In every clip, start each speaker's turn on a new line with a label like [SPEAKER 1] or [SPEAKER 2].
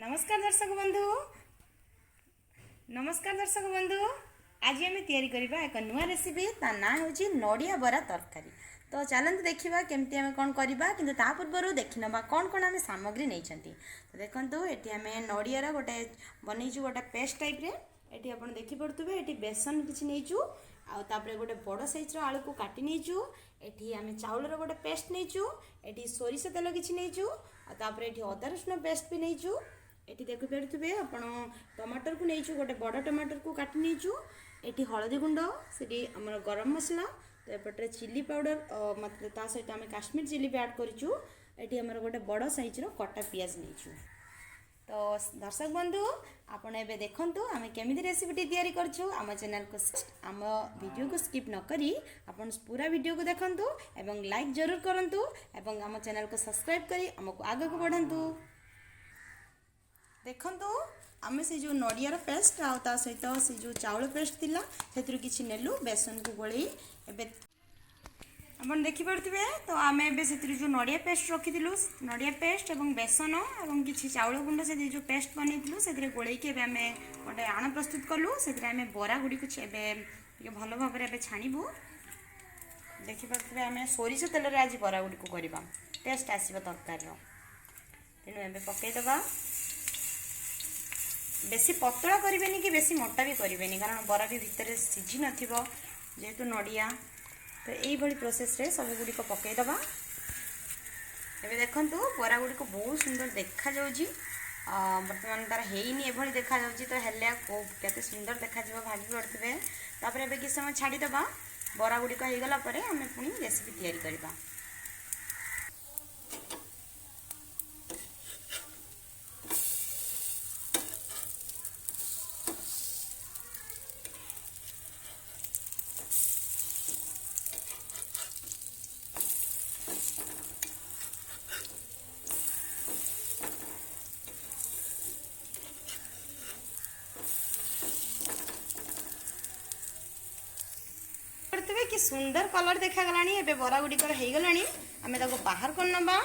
[SPEAKER 1] नमस्कार दर्शक बंधु आज आम या एक नुआ रेसिपी ता ना हूँ नड़िया बरा तरकारी। तो चलते देखा केमती आम कौन करवा कि पूर्व देखी ना कौन कौन आम सामग्री नहीं। तो देखो ये आम नड़ियार गोटे बनईचु गोटे पेस्ट टाइप रे ये आप देखिपे ये बेसन किसी नहींचु आउे गोटे बड़ सैज्र आलू को काटी नहींचु ये आम चाउलर गोटे पेस्ट नहींचु ये सोरिष तेल किसी नहींचु आउे ये अदा रसुण पेस्ट भी नहींचु ये देखिपे आप टमाटर को नहीं गोटे बड़ टमाटर को काटी नहींचु ये हलदी गुंड से आम गरम मसला तो एपटे चिली पाउडर मतलब ता सहित आम काश्मीर चिली भी ऐड करूँ ये आम गोटे बड़ सैज्र कटा पियाज नहींचु। तो दर्शक बंधु आपड़ ए देखूँ आम केमी रेसिपीटी तैयारी करूँ आम चैनल को आम वीडियो को स्किप न करी आपन पूरा वीडियो को देखंतु एवं लाइक जरूर करंतु एवं आम चैनल को सब्सक्राइब करी आमको आगे को बढ़ातु। देखंतु आम से जो नड़ियार पेस्ट आ सहित से जो चाउल पेस्ट थिला से किसी नेलु बेसन को गोल आप देखिपे। तो आम ए जो नड़िया पेस्ट रखी नड़िया पेस्ट और बेसन और किसी चाउल गुंड से जो पेस्ट बनई से गोल आम गोटे आण प्रस्तुत कलु से बरा गुड़ी को भल भाव में छाणबू। देखिपे आम सोरिष तेल आज बरा गुड़ी को करवा टेस्ट आसो तरकारी तेणु एवं पकईदबा बेसी पतला करें कि बेसी मोटा भी करें कारण बरा भी भितर सीझी जेहेतु नड़िया तो यही प्रोसेस रे सब गुड़ी पकईदबा। एबे देखंतु बरा गुड़ी को बहुत सुंदर देखा जाउजी बर्तमान तार हेनी एभली देखा जाउजी तो हेले केते सुंदर देखा जिवो भाभी पड़थिबे। तापर एबे कि समय छाड़ी दबा बरा गुड़ी को हेगला परे हमें पुनी रेसिपी तैयारी करबा। कि सुंदर कलर देखा गलानी एबे बरा गुड़ी कर हे गलानी हमें ताको बाहर कर नबा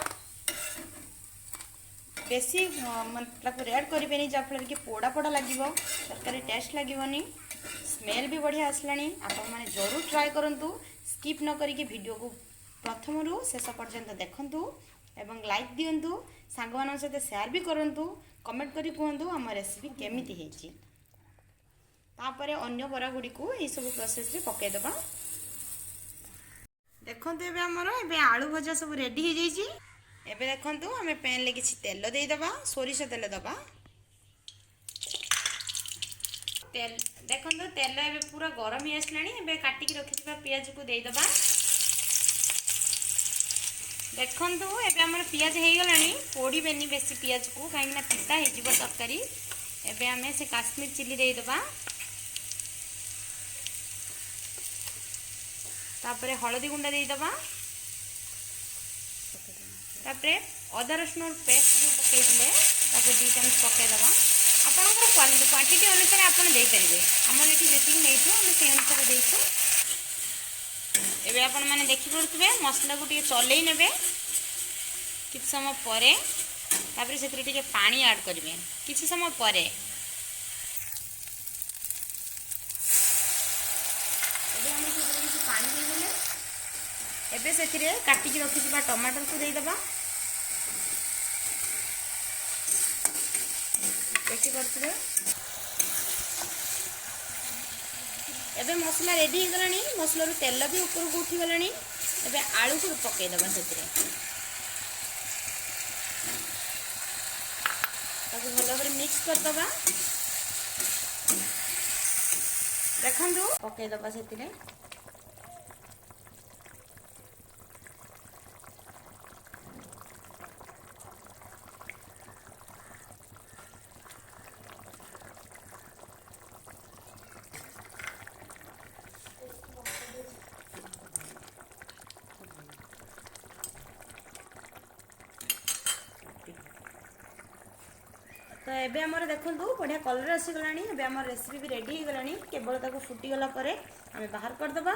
[SPEAKER 1] बेसी मतलब रेड करिबेनी जाफल कि पोड़ा पोड़ा लागिवो तरकारी टेस्ट लागिवनी स्मेल भी बढ़िया आसलानी। आपण माने जरूर ट्राई करंतु स्किप न करिके वीडियो को प्रथम रु शेष पर्यंत देखंतु एवं लाइक दियंतु सांग मान सहित शेयर भी करंतु कमेंट करी कहंतु हम रेसिपी केमिति हेची। तापरे अन्य बरा गुड़ी को ए सब प्रोसेस रे पके दबा। देखते एबे हमर एबे आलू भजा सब रेडी हो जाइए। एबे देखंतु हमें पैन ले किछि तेल दे दबा सोरिष तेल दबा तेल देखंतु तेल एबे पूरा गरम ही आसलानी एबे काटी की रखिथिबा पियाज को दे दबा। देखंतु एबे हमर पियाज हे गलानी पोड़ी बेनी बेसी पियाज को काहे ना पिता हे जिवो तरकारी। एबे हमें से काश्मीर चिली दे दबा तापरे हलदी गुंडा दे दबा तापरे अदा रसुण पेस्ट जो पकई दिले ताको 2 चम्मच पकई दबा। आपनकर क्वांटिटी अनुसार आपन दे परिबे हमर एठी जेतिक नैथु हम से अनुसार देइछु। एबे आपन माने देखि पड़थबे मसला को टिके चलै नेबे किछ समय परे तापरे सेतरे टिके पानी ऐड करिवे किछ समय परे। एबे से काटिक रखी टमाटर को दे दबा देखी पड़े। एबे मसला रेडी हो गलानी मसला रू तेल भी ऊपर को उठी गलानी। एबे आलू को पकई दबा से भल भाव मिक्स कर दबा। देखंतु पकई दबा से तो एबे हमर देखंतु बढ़िया कलर आसी गलानी। एबे हमर रेसिपी भी रेडी हो गलानी केवल ताको फुटी गला परे हमें बाहर कर दबा।